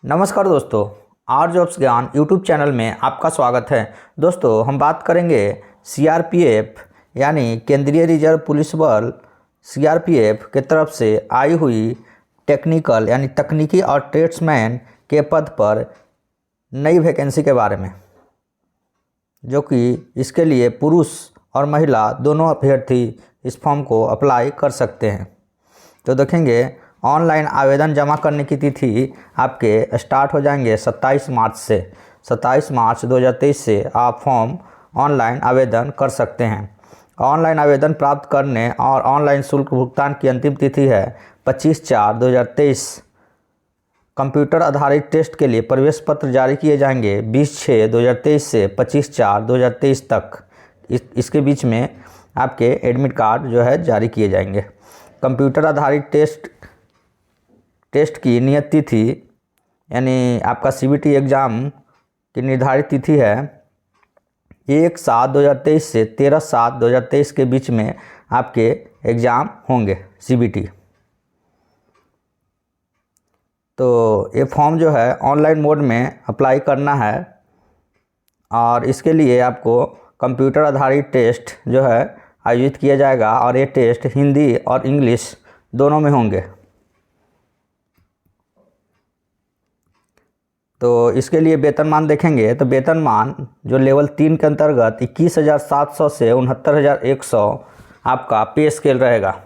नमस्कार दोस्तों, are jobs ज्ञान यूट्यूब चैनल में आपका स्वागत है। दोस्तों, हम बात करेंगे सीआरपीएफ यानी केंद्रीय रिजर्व पुलिस बल सीआरपीएफ के तरफ से आई हुई टेक्निकल यानी तकनीकी और ट्रेड्समैन के पद पर नई वैकेंसी के बारे में, जो कि इसके लिए पुरुष और महिला दोनों अभ्यर्थी इस फॉर्म को अप्लाई कर सकते हैं। तो देखेंगे, ऑनलाइन आवेदन जमा करने की तिथि आपके स्टार्ट हो जाएंगे 27 मार्च से। 27 मार्च 2023 से आप फॉर्म ऑनलाइन आवेदन कर सकते हैं। ऑनलाइन आवेदन प्राप्त करने और ऑनलाइन शुल्क भुगतान की अंतिम तिथि है 25/4/2023। कंप्यूटर आधारित टेस्ट के लिए प्रवेश पत्र जारी किए जाएंगे 20/6/2023 से 25/4/2023 तक। इसके बीच में आपके एडमिट कार्ड जो है जारी किए जाएंगे। कंप्यूटर आधारित टेस्ट की नियत तिथि यानी आपका सीबीटी एग्ज़ाम की निर्धारित तिथि है 1/7/2023 से 13/7/2023 के बीच में आपके एग्ज़ाम होंगे सीबीटी। तो ये फॉर्म जो है ऑनलाइन मोड में अप्लाई करना है और इसके लिए आपको कंप्यूटर आधारित टेस्ट जो है आयोजित किया जाएगा और ये टेस्ट हिंदी और इंग्लिश दोनों में होंगे। तो इसके लिए वेतनमान देखेंगे तो वेतनमान जो लेवल 3 के अंतर्गत 21,700 से 69,100 आपका पे स्केल रहेगा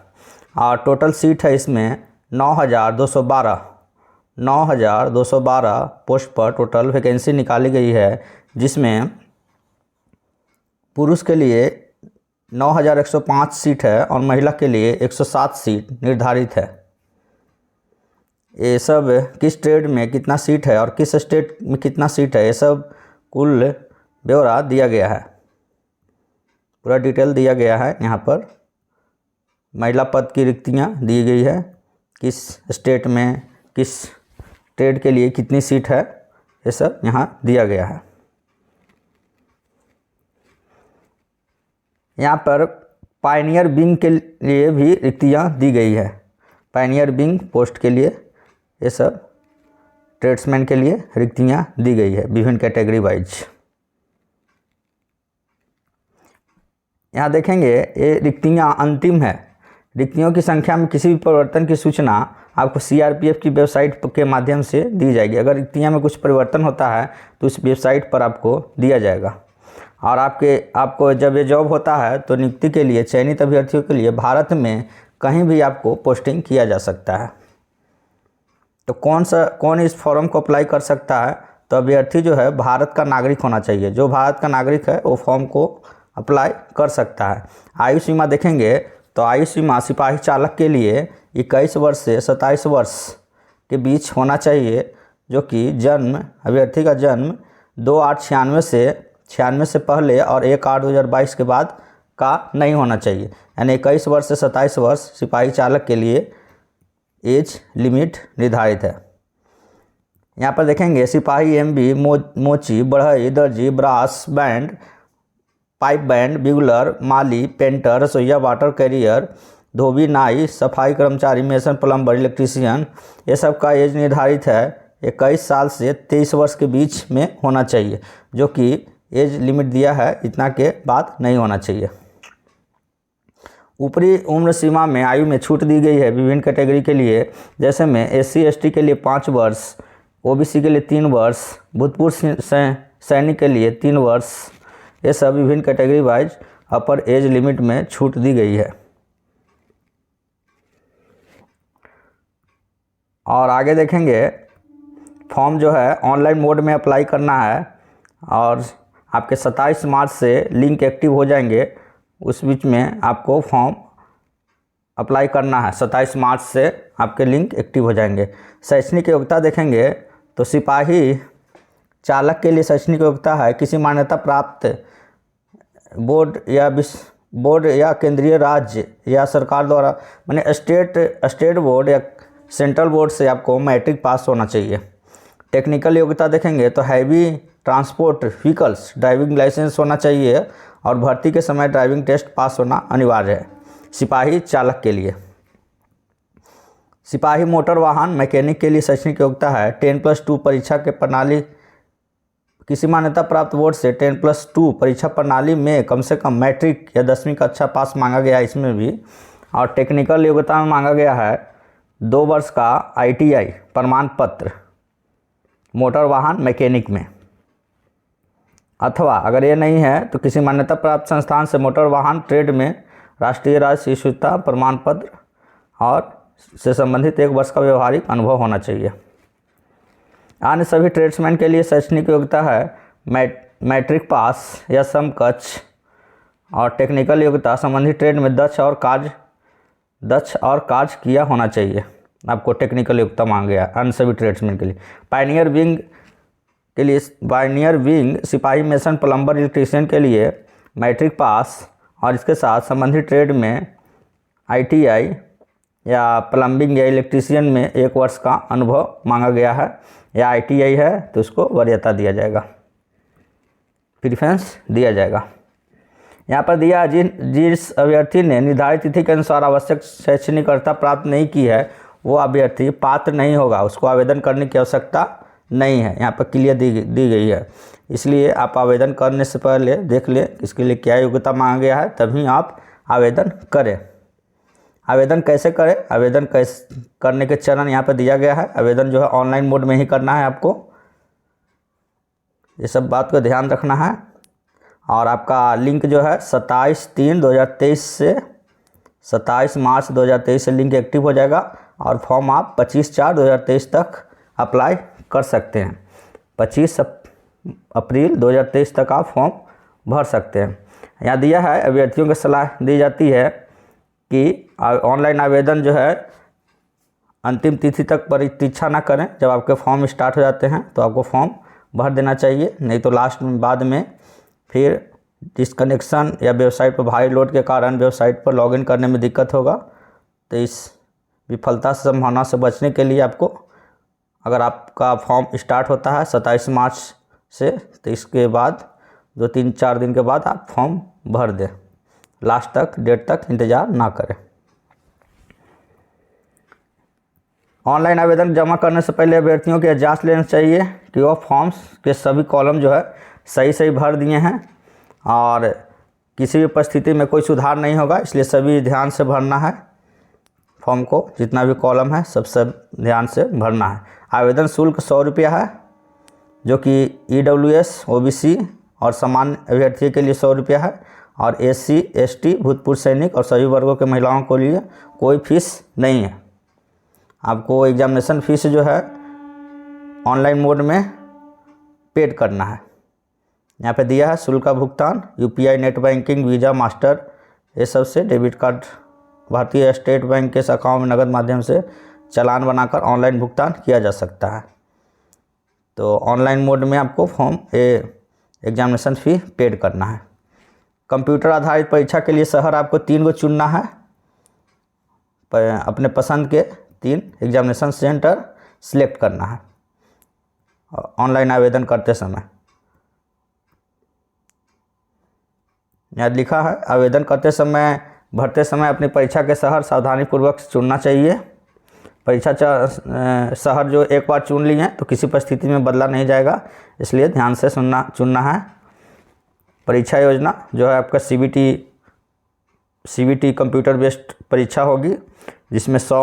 और टोटल सीट है इसमें 9,212 पोस्ट पर टोटल वैकेंसी निकाली गई है, जिसमें पुरुष के लिए 9,105 सीट है और महिला के लिए 107 सीट निर्धारित है। ये सब किस ट्रेड में कितना सीट है और किस स्टेट में कितना सीट है, ये सब कुल ब्यौरा दिया गया है, पूरा डिटेल दिया गया है। यहाँ पर महिला पद की रिक्तियाँ दी गई है, किस स्टेट में किस ट्रेड के लिए कितनी सीट है, ये सब यहाँ दिया गया है। यहाँ पर पायनियर विंग के लिए भी रिक्तियाँ दी गई है। पायनियर विंग पोस्ट के लिए ये सब ट्रेड्समैन के लिए रिक्तियाँ दी गई है विभिन्न कैटेगरी वाइज। यहाँ देखेंगे ये रिक्तियाँ अंतिम है। रिक्तियों की संख्या में किसी भी परिवर्तन की सूचना आपको सीआरपीएफ की वेबसाइट के माध्यम से दी जाएगी। अगर रिक्तियाँ में कुछ परिवर्तन होता है तो इस वेबसाइट पर आपको दिया जाएगा। और आपको जब ये जॉब होता है तो नियुक्ति के लिए चयनित अभ्यर्थियों के लिए भारत में कहीं भी आपको पोस्टिंग किया जा सकता है। तो कौन इस फॉर्म को अप्लाई कर सकता है? तो अभ्यर्थी जो है भारत का नागरिक होना चाहिए। जो भारत का नागरिक है वो फॉर्म को अप्लाई कर सकता है। आयु सीमा देखेंगे तो आयु सीमा सिपाही चालक के लिए 21 वर्ष से 27 वर्ष के बीच होना चाहिए, जो कि अभ्यर्थी का जन्म 2/8/96 से पहले और 1/8/2022 के बाद का नहीं होना चाहिए। यानी 21 वर्ष से 27 वर्ष सिपाही चालक के लिए एज लिमिट निर्धारित है। यहाँ पर देखेंगे सिपाही एमबी, मोची, बढ़ई, दर्जी, brass band, pipe band, bugler, माली, पेंटर, रसोईया, वाटर कैरियर, धोबी, नाई, सफाई कर्मचारी, मेसन, प्लम्बर, इलेक्ट्रीशियन, ये सब का एज निर्धारित है 21 साल से 23 वर्ष के बीच में होना चाहिए, जो कि एज लिमिट दिया है, इतना के बाद नहीं होना चाहिए। ऊपरी उम्र सीमा में आयु में छूट दी गई है विभिन्न कैटेगरी के लिए, जैसे में SC/ST के लिए 5 वर्ष, OBC के लिए 3 वर्ष, भूतपूर्व सैनिक के लिए 3 वर्ष, ये सब विभिन्न कैटेगरी वाइज अपर एज लिमिट में छूट दी गई है। और आगे देखेंगे फॉर्म जो है ऑनलाइन मोड में अप्लाई करना है और आपके 27 मार्च से लिंक एक्टिव हो जाएंगे। उस बीच में आपको फॉर्म अप्लाई करना है। 27 मार्च से आपके लिंक एक्टिव हो जाएंगे। शैक्षणिक योग्यता देखेंगे तो सिपाही चालक के लिए शैक्षणिक योग्यता है किसी मान्यता प्राप्त बोर्ड या केंद्रीय राज्य या सरकार द्वारा माने स्टेट बोर्ड या सेंट्रल बोर्ड से आपको मैट्रिक पास होना चाहिए। टेक्निकल योग्यता देखेंगे तो heavy transport vehicles driving licence होना चाहिए और भर्ती के समय ड्राइविंग टेस्ट पास होना अनिवार्य है सिपाही चालक के लिए। सिपाही मोटर वाहन मैकेनिक के लिए शैक्षणिक योग्यता है 10+2 परीक्षा के प्रणाली। किसी मान्यता प्राप्त बोर्ड से 10+2 परीक्षा प्रणाली में कम से कम मैट्रिक या 10वीं कक्षा पास मांगा गया है इसमें भी। और टेक्निकल योग्यता में मांगा गया है 2 वर्ष का ITI प्रमाण पत्र मोटर वाहन मैकेनिक में, अथवा अगर ये नहीं है तो किसी मान्यता प्राप्त संस्थान से मोटर वाहन ट्रेड में राष्ट्रीय राज्य शीर्षता प्रमाण पत्र और से संबंधित 1 वर्ष का व्यवहारिक अनुभव होना चाहिए। अन्य सभी ट्रेड्समैन के लिए शैक्षणिक योग्यता है मैट्रिक पास या समकक्ष। और टेक्निकल योग्यता संबंधित ट्रेड में दक्ष और कार्य किया होना चाहिए। आपको टेक्निकल योग्यता मांग गया अन्य सभी ट्रेड्समैन के लिए। पायनियर विंग सिपाही मेसन प्लम्बर इलेक्ट्रीशियन के लिए मैट्रिक पास और इसके साथ संबंधित ट्रेड में ITI या प्लम्बिंग या इलेक्ट्रीशियन में 1 वर्ष का अनुभव मांगा गया है, या ITI है तो उसको वरीयता दिया जाएगा, प्रेफरेंस दिया जाएगा। यहाँ पर दिया जिस अभ्यर्थी ने निर्धारित तिथि के अनुसार आवश्यक शैक्षणिक अर्हता प्राप्त नहीं की है वो अभ्यर्थी पात्र नहीं होगा, उसको आवेदन करने की आवश्यकता नहीं है। यहाँ पर क्लियर दी गई है, इसलिए आप आवेदन करने से पहले देख लें इसके लिए क्या योग्यता मांगा गया है, तभी आप आवेदन करें। आवेदन कैसे करें, आवेदन कैसे करने के चरण यहाँ पर दिया गया है। आवेदन जो है ऑनलाइन मोड में ही करना है आपको, ये सब बात को ध्यान रखना है। और आपका लिंक जो है 27/3/2023 से 27 मार्च 2023 से लिंक एक्टिव हो जाएगा और फॉर्म आप 25/4/2023 तक अप्लाई कर सकते हैं। 25 अप्रैल 2023 तक आप फॉर्म भर सकते हैं। यहाँ दिया है अभ्यर्थियों को सलाह दी जाती है कि ऑनलाइन आवेदन जो है अंतिम तिथि तक प्रतीक्षा ना करें। जब आपके फॉर्म स्टार्ट हो जाते हैं तो आपको फॉर्म भर देना चाहिए, नहीं तो लास्ट में बाद में फिर डिस्कनेक्शन या वेबसाइट पर भारी लोड के कारण वेबसाइट पर लॉगिन करने में दिक्कत होगा। तो इस विफलता से संभावना से बचने के लिए आपको, अगर आपका फॉर्म स्टार्ट होता है 27 मार्च से, तो इसके बाद 2-3-4 दिन के बाद आप फॉर्म भर दें, लास्ट तक डेट तक इंतज़ार ना करें। ऑनलाइन आवेदन जमा करने से पहले अभ्यर्थियों की जांच लेना चाहिए कि वह फॉर्म्स के सभी कॉलम जो है सही भर दिए हैं और किसी भी परिस्थिति में कोई सुधार नहीं होगा, इसलिए सभी ध्यान से भरना है फॉर्म को। जितना भी कॉलम है सब ध्यान से भरना है। आवेदन शुल्क 100 रुपया है, जो कि EWS OBC और सामान्य अभ्यर्थी के लिए 100 रुपया है, और SC ST भूतपूर्व सैनिक और सभी वर्गों के महिलाओं के लिए कोई फीस नहीं है। आपको एग्जामिनेशन फीस जो है ऑनलाइन मोड में पेड करना है। यहाँ पे दिया है शुल्क का भुगतान UPI net banking visa master ये सब से, डेबिट कार्ड भारतीय स्टेट बैंक के शाखाओं में नगद माध्यम से चालान बनाकर ऑनलाइन भुगतान किया जा सकता है। तो ऑनलाइन मोड में आपको फॉर्म एग्जामिनेशन फ़ी पेड करना है। कंप्यूटर आधारित परीक्षा के लिए शहर आपको 3 को चुनना है, अपने पसंद के 3 एग्जामिनेशन सेंटर सिलेक्ट करना है ऑनलाइन आवेदन करते समय। यहाँ लिखा है आवेदन करते समय भरते समय अपनी परीक्षा के शहर सावधानीपूर्वक चुनना चाहिए। परीक्षा शहर जो एक बार चुन लिए हैं तो किसी परिस्थिति में बदला नहीं जाएगा, इसलिए ध्यान से चुनना है। परीक्षा योजना जो है आपका CBT कंप्यूटर बेस्ड परीक्षा होगी, जिसमें 100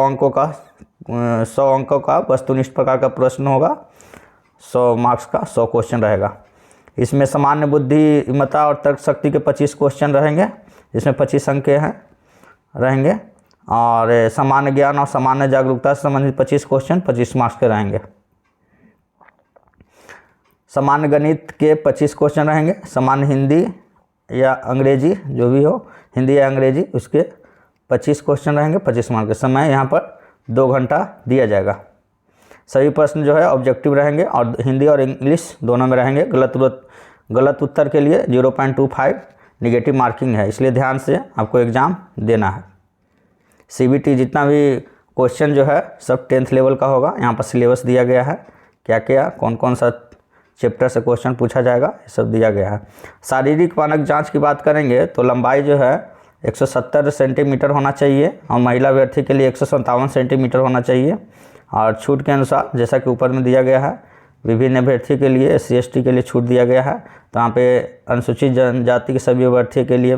अंकों का वस्तुनिष्ठ प्रकार का प्रश्न होगा, 100 मार्क्स का 100 क्वेश्चन रहेगा। इसमें सामान्य बुद्धिमत्ता और तर्क शक्ति के 25 क्वेश्चन रहेंगे, जिसमें 25 अंक रहेंगे, और सामान्य ज्ञान और सामान्य जागरूकता से संबंधित 25 क्वेश्चन 25 मार्क्स के रहेंगे। सामान्य गणित के 25 क्वेश्चन रहेंगे। सामान्य हिंदी या अंग्रेजी जो भी हो, हिंदी या अंग्रेजी, उसके 25 क्वेश्चन रहेंगे 25 मार्क्स के। समय यहाँ पर 2 घंटा दिया जाएगा। सभी प्रश्न जो है ऑब्जेक्टिव रहेंगे और हिंदी और इंग्लिश दोनों में रहेंगे। गलत उत्तर के लिए 0.25 निगेटिव मार्किंग है, इसलिए ध्यान से आपको एग्ज़ाम देना है। CBT जितना भी क्वेश्चन जो है सब 10th लेवल का होगा। यहाँ पर सिलेबस दिया गया है, क्या क्या कौन सा चैप्टर से क्वेश्चन पूछा जाएगा, ये सब दिया गया है। शारीरिक मानक जांच की बात करेंगे तो लंबाई जो है 170 सेंटीमीटर होना चाहिए और महिला अभ्यर्थी के लिए 157 सेंटीमीटर होना चाहिए। और छूट के अनुसार जैसा कि ऊपर में दिया गया है, विभिन्न अभ्यर्थी के लिए SC/ST के लिए छूट दिया गया है। तो यहाँ पे अनुसूचित जनजाति के सभी अभ्यर्थी के लिए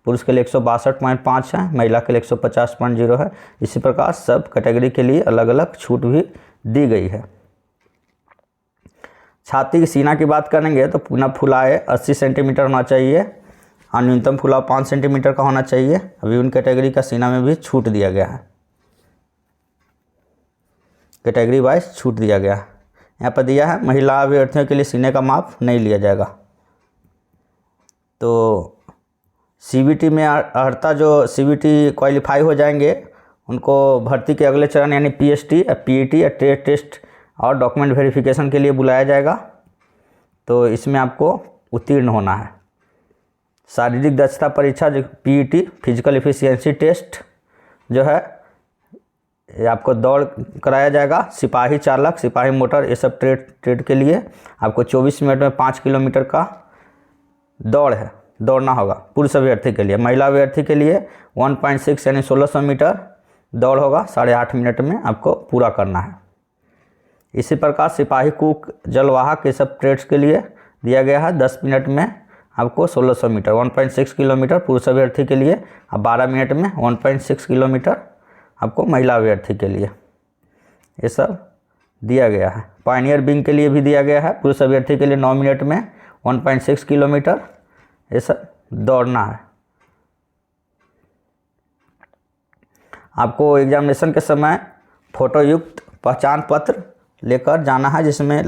पुरुष के लिए 162.5 है, महिला के लिए 150.0 है। इसी प्रकार सब कैटेगरी के लिए अलग अलग छूट भी दी गई है। छाती की सीना की बात करेंगे तो पुनः फुलाए 80 सेंटीमीटर होना चाहिए और न्यूनतम फुलाव 5 सेंटीमीटर का होना चाहिए। अभी उन कैटेगरी का सीना में भी छूट दिया गया है, कैटेगरी वाइज छूट दिया गया है। यहाँ पर दिया है महिला अभ्यर्थियों के लिए सीने का माप नहीं लिया जाएगा। तो CBT में अर्हता जो CBT क्वालिफाई हो जाएंगे उनको भर्ती के अगले चरण यानी PST या PET या ट्रेड टेस्ट और डॉक्यूमेंट वेरिफिकेशन के लिए बुलाया जाएगा। तो इसमें आपको उत्तीर्ण होना है। शारीरिक दक्षता परीक्षा जो PET फिजिकल एफिशिएंसी टेस्ट जो है ये आपको दौड़ कराया जाएगा। सिपाही चालक, सिपाही मोटर, ये सब ट्रेड के लिए आपको 24 मिनट में 5 किलोमीटर का दौड़ना होगा पुरुष अभ्यर्थी के लिए। महिला अभ्यर्थी के लिए 1.6 यानी 1600 मीटर दौड़ होगा, 8.5 मिनट में आपको पूरा करना है। इसी प्रकार सिपाही कुक, जलवाहक, ये सब ट्रेड्स के लिए दिया गया है 10 मिनट में आपको 1600 मीटर, 1.6 किलोमीटर पुरुष अभ्यर्थी के लिए और 12 मिनट में 1.6 किलोमीटर आपको महिला अभ्यर्थी के लिए। ये सब दिया गया है। पायनियर विंग के लिए भी दिया गया है, पुरुष अभ्यर्थी के लिए 9 मिनट में 1.6 किलोमीटर ये सब दौड़ना है। आपको एग्जामिनेशन के समय फोटो युक्त पहचान पत्र लेकर जाना है, जिसमें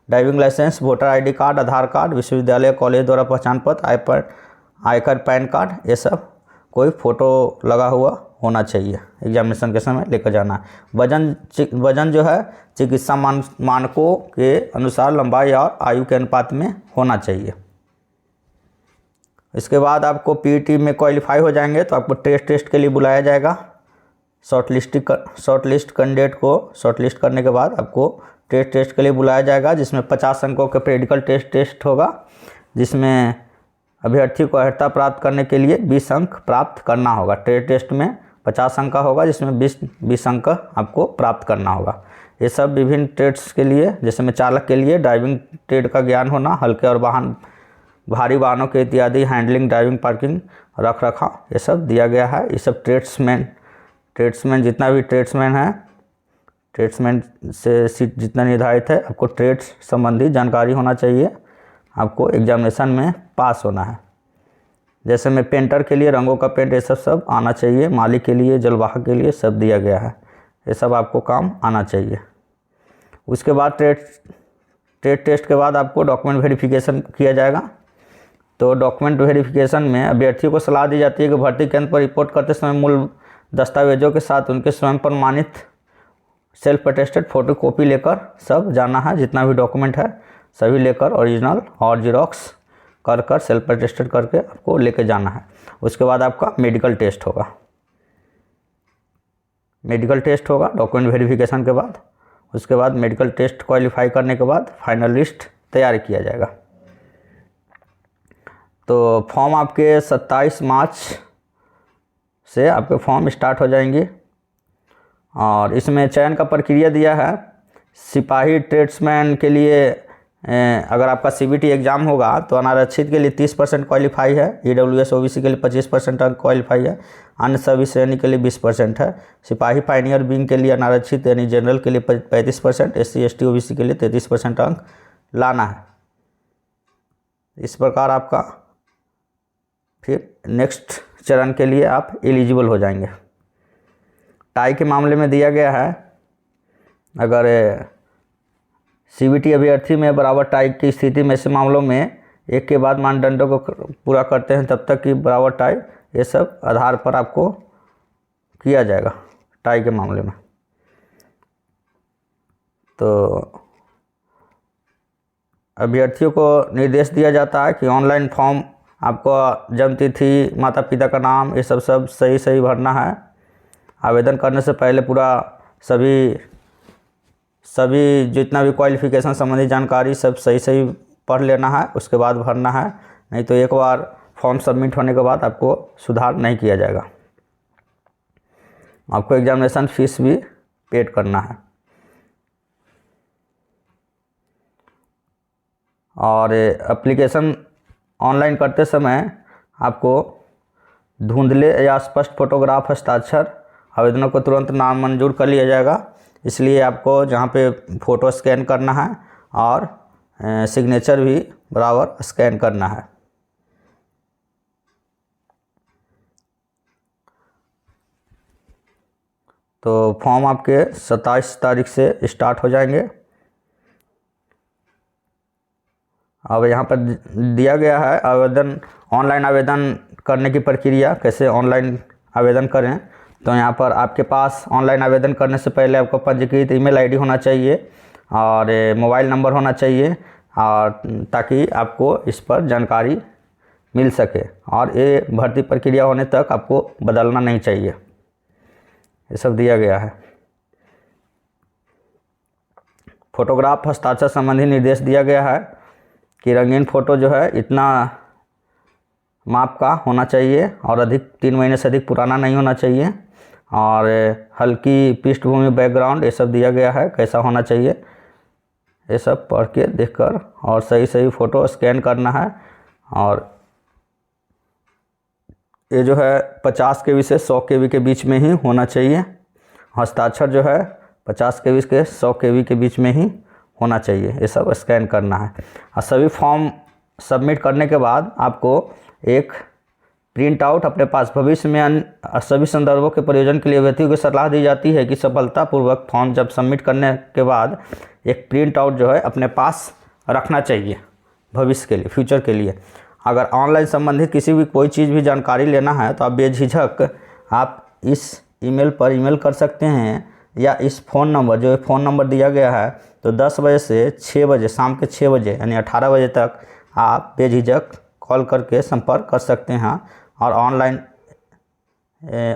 driving licence, voter ID card, Aadhaar card, विश्वविद्यालय कॉलेज द्वारा पहचान पत्र, आयकर, पैन कार्ड, ये सब कोई फ़ोटो लगा हुआ होना चाहिए। एग्जामिनेशन के समय लेकर जाना है। वजन जो है चिकित्सा मानकों के अनुसार लंबाई और आयु के अनुपात में होना चाहिए। इसके बाद आपको PET में क्वालिफाई हो जाएंगे तो आपको टेस्ट के लिए बुलाया जाएगा। शॉर्टलिस्ट कैंडिडेट को शॉर्टलिस्ट करने के बाद आपको टेस्ट के लिए बुलाया जाएगा, जिसमें 50 अंकों के प्रैक्टिकल टेस्ट होगा, जिसमें अभ्यर्थी को अर्हता प्राप्त करने के लिए 20 अंक प्राप्त करना होगा। टेस्ट में 50 अंक का होगा, जिसमें 20 अंक आपको प्राप्त करना होगा। ये सब विभिन्न ट्रेड्स के लिए, जैसे में चालक के लिए ड्राइविंग ट्रेड का ज्ञान होना, हल्के और भारी वाहनों के इत्यादि, हैंडलिंग, ड्राइविंग, पार्किंग, रख रखाव, ये सब दिया गया है। ये सब ट्रेड्समैन जितना भी ट्रेड्समैन है, ट्रेड्समैन से सीट जितना निर्धारित है, आपको ट्रेड्स संबंधी जानकारी होना चाहिए। आपको एग्जामिनेशन में पास होना है। जैसे में पेंटर के लिए रंगों का पेंट, ये सब आना चाहिए। माली के लिए, जलवाहक के लिए सब दिया गया है। ये सब आपको काम आना चाहिए। उसके बाद ट्रेड टेस्ट के बाद आपको डॉक्यूमेंट वेरिफिकेशन किया जाएगा। तो डॉक्यूमेंट वेरिफिकेशन में अभ्यर्थियों को सलाह दी जाती है कि भर्ती केंद्र पर रिपोर्ट करते समय मूल दस्तावेजों के साथ उनके स्वयं प्रमाणित सेल्फ अटेस्टेड फोटोकॉपी लेकर सब जाना है। जितना भी डॉक्यूमेंट है सभी लेकर ओरिजिनल और जीरोक्स कर सेल्फ अटेस्टेड करके आपको लेके जाना है। उसके बाद आपका मेडिकल टेस्ट होगा। डॉक्यूमेंट वेरिफिकेशन के बाद। उसके बाद मेडिकल टेस्ट क्वालिफाई करने के बाद फाइनल लिस्ट तैयार किया जाएगा। तो फॉर्म आपके 27 मार्च से आपके फॉर्म स्टार्ट हो जाएंगे। और इसमें चयन का प्रक्रिया दिया है। सिपाही ट्रेड्समैन के लिए अगर आपका CBT एग्ज़ाम होगा तो अनारक्षित के लिए 30% क्वालिफाई है, EWS OBC के लिए 25% अंक क्वालिफाई है, अन्य सभी श्रेणी के लिए 20% है। सिपाही पायनियर विंग के लिए अनारक्षित यानी जनरल के लिए 35%, SC ST OBC के लिए 33% अंक लाना है। इस प्रकार आपका फिर नेक्स्ट चरण के लिए आप एलिजिबल हो जाएंगे। टाई के मामले में दिया गया है, अगर CBT अभ्यर्थी में बराबर टाई की स्थिति में ऐसे मामलों में एक के बाद मानदंडों को पूरा करते हैं तब तक कि बराबर टाई, ये सब आधार पर आपको किया जाएगा टाई के मामले में। तो अभ्यर्थियों को निर्देश दिया जाता है कि ऑनलाइन फॉर्म आपको जन्म तिथि, माता पिता का नाम, ये सब सही भरना है। आवेदन करने से पहले पूरा सभी जितना भी क्वालिफ़िकेशन संबंधी जानकारी सब सही पढ़ लेना है, उसके बाद भरना है। नहीं तो एक बार फॉर्म सबमिट होने के बाद आपको सुधार नहीं किया जाएगा। आपको एग्जामिनेशन फीस भी पेड करना है। और एप्लीकेशन ऑनलाइन करते समय आपको धुंधले या स्पष्ट फोटोग्राफ हस्ताक्षर आवेदनों को तुरंत नामंजूर कर लिया जाएगा। इसलिए आपको जहाँ पे फ़ोटो स्कैन करना है और सिग्नेचर भी बराबर स्कैन करना है। तो फॉर्म आपके 27 तारीख से स्टार्ट हो जाएंगे। अब यहाँ पर दिया गया है आवेदन, ऑनलाइन आवेदन करने की प्रक्रिया, कैसे ऑनलाइन आवेदन करें। तो यहाँ पर आपके पास ऑनलाइन आवेदन करने से पहले आपको पंजीकृत ईमेल आईडी होना चाहिए और मोबाइल नंबर होना चाहिए, और ताकि आपको इस पर जानकारी मिल सके। और ये भर्ती प्रक्रिया होने तक आपको बदलना नहीं चाहिए। ये सब दिया गया है। फोटोग्राफ हस्ताक्षर संबंधी निर्देश दिया गया है कि रंगीन फ़ोटो जो है इतना माप का होना चाहिए और अधिक 3 महीने से अधिक पुराना नहीं होना चाहिए, और हल्की पृष्ठभूमि बैकग्राउंड ये सब दिया गया है कैसा होना चाहिए। ये सब पढ़ के देखकर और सही सही फ़ोटो स्कैन करना है। और ये जो है 50 KB से 100 KB के बीच में ही होना चाहिए। हस्ताक्षर जो है 50 KB से 100 KB के बीच में ही होना चाहिए। ये सब स्कैन करना है। और सभी फॉर्म सबमिट करने के बाद आपको एक प्रिंट आउट अपने पास, भविष्य में सभी संदर्भों के प्रयोजन के लिए व्यक्तियों को सलाह दी जाती है कि सफलतापूर्वक फॉर्म जब सबमिट करने के बाद एक प्रिंट आउट जो है अपने पास रखना चाहिए भविष्य के लिए, फ्यूचर के लिए। अगर ऑनलाइन संबंधित किसी भी कोई चीज़ भी जानकारी लेना है तो आप बेझिझक आप इस ईमेल पर ईमेल कर सकते हैं, या इस फ़ोन नंबर, जो फ़ोन नंबर दिया गया है, तो 10 बजे से 6 बजे, शाम के 6 बजे यानी 18 बजे तक आप बेझिझक कॉल करके संपर्क कर सकते हैं और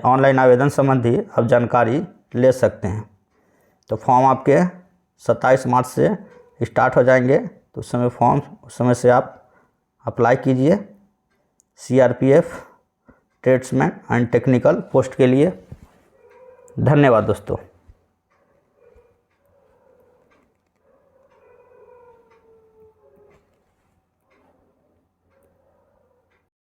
ऑनलाइन आवेदन संबंधी आप जानकारी ले सकते हैं। तो फॉर्म आपके 27 मार्च से स्टार्ट हो जाएंगे। तो उस समय से आप अप्लाई कीजिए CRPF tradesman and technical post के लिए। धन्यवाद दोस्तों।